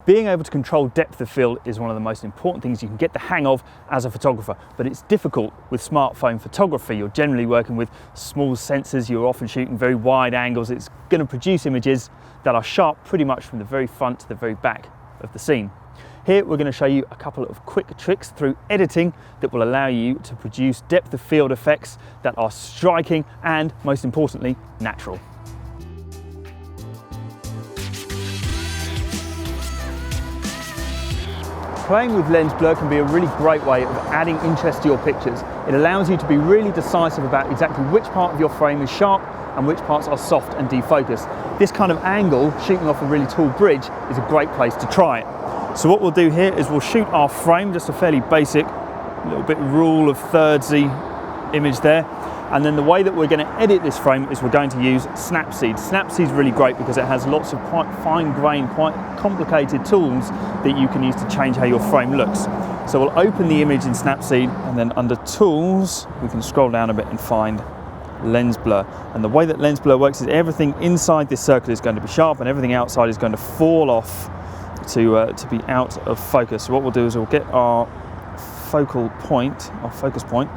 Being able to control depth of field is one of the most important things you can get the hang of as a photographer, but it's difficult with smartphone photography. You're generally working with small sensors, you're often shooting very wide angles. It's going to produce images that are sharp pretty much from the very front to the very back of the scene. Here we're going to show you a couple of quick tricks through editing that will allow you to produce depth of field effects that are striking and, most importantly, natural. Playing with lens blur can be a really great way of adding interest to your pictures. It allows you to be really decisive about exactly which part of your frame is sharp and which parts are soft and defocused. This kind of angle, shooting off a really tall bridge, is a great place to try it. So what we'll do here is we'll shoot our frame, just a fairly basic, little bit rule of thirdsy image there. And then the way that we're going to edit this frame is we're going to use Snapseed. Snapseed is really great because it has lots of quite fine-grained, quite complicated tools that you can use to change how your frame looks. So we'll open the image in Snapseed, and then under Tools, we can scroll down a bit and find Lens Blur. And the way that Lens Blur works is everything inside this circle is going to be sharp and everything outside is going to fall off to be out of focus. So what we'll do is we'll get our focal point, our focus point,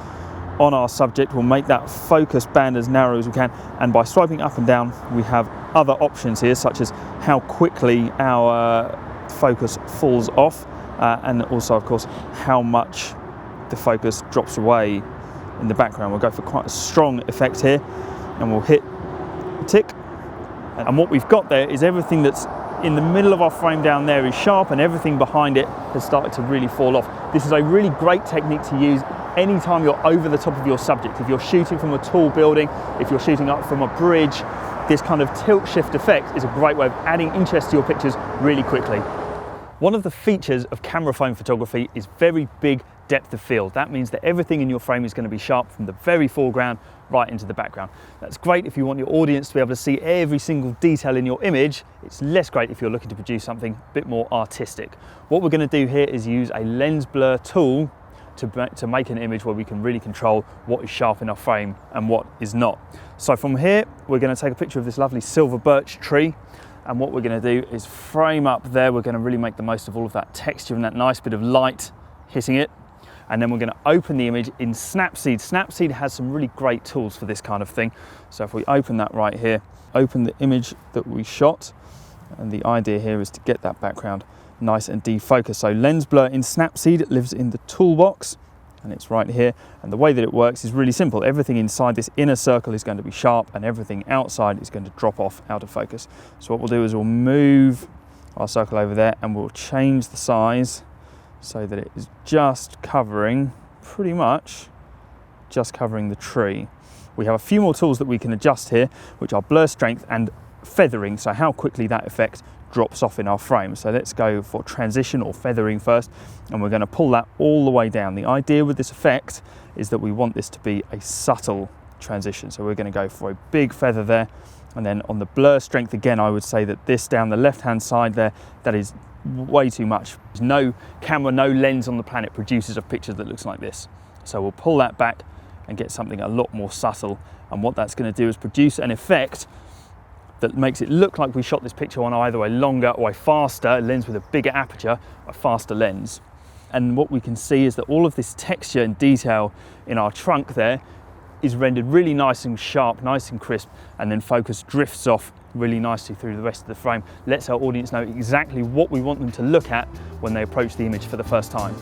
on our subject. We'll make that focus band as narrow as we can, and by swiping up and down we have other options here, such as how quickly our focus falls off, and also of course how much the focus drops away in the background. We'll go for quite a strong effect here, and we'll hit tick, and what we've got there is everything that's in the middle of our frame down there is sharp, and everything behind it has started to really fall off. This is a really great technique to use anytime you're over the top of your subject. If you're shooting from a tall building, if you're shooting up from a bridge, this kind of tilt shift effect is a great way of adding interest to your pictures really quickly. One of the features of camera phone photography is very big depth of field. That means that everything in your frame is going to be sharp from the very foreground right into the background. That's great if you want your audience to be able to see every single detail in your image. It's less great if you're looking to produce something a bit more artistic. What we're going to do here is use a lens blur tool to make an image where we can really control what is sharp in our frame and what is not. So from here, we're going to take a picture of this lovely silver birch tree, and what we're going to do is frame up there. We're going to really make the most of all of that texture and that nice bit of light hitting it, and then we're going to open the image in Snapseed. Snapseed has some really great tools for this kind of thing. So if we open that right here, open the image that we shot, and the idea here is to get that background nice and defocused. So lens blur in Snapseed lives in the toolbox, and it's right here, and the way that it works is really simple. Everything inside this inner circle is going to be sharp, and everything outside is going to drop off out of focus. So what we'll do is we'll move our circle over there, and we'll change the size so that it is just covering, pretty much just covering the tree. We have a few more tools that we can adjust here, which are blur strength and feathering, so how quickly that effect drops off in our frame. So let's go for transition or feathering first, and we're going to pull that all the way down. The idea with this effect is that we want this to be a subtle transition, so we're going to go for a big feather there, and then on the blur strength again, I would say that this down the left hand side there, that is way too much. There's no camera, no lens on the planet produces a picture that looks like this. So we'll pull that back and get something a lot more subtle, and what that's going to do is produce an effect that makes it look like we shot this picture on either a longer or a faster lens with a bigger aperture, a faster lens. And what we can see is that all of this texture and detail in our trunk there is rendered really nice and sharp, nice and crisp, and then focus drifts off really nicely through the rest of the frame. Lets our audience know exactly what we want them to look at when they approach the image for the first time.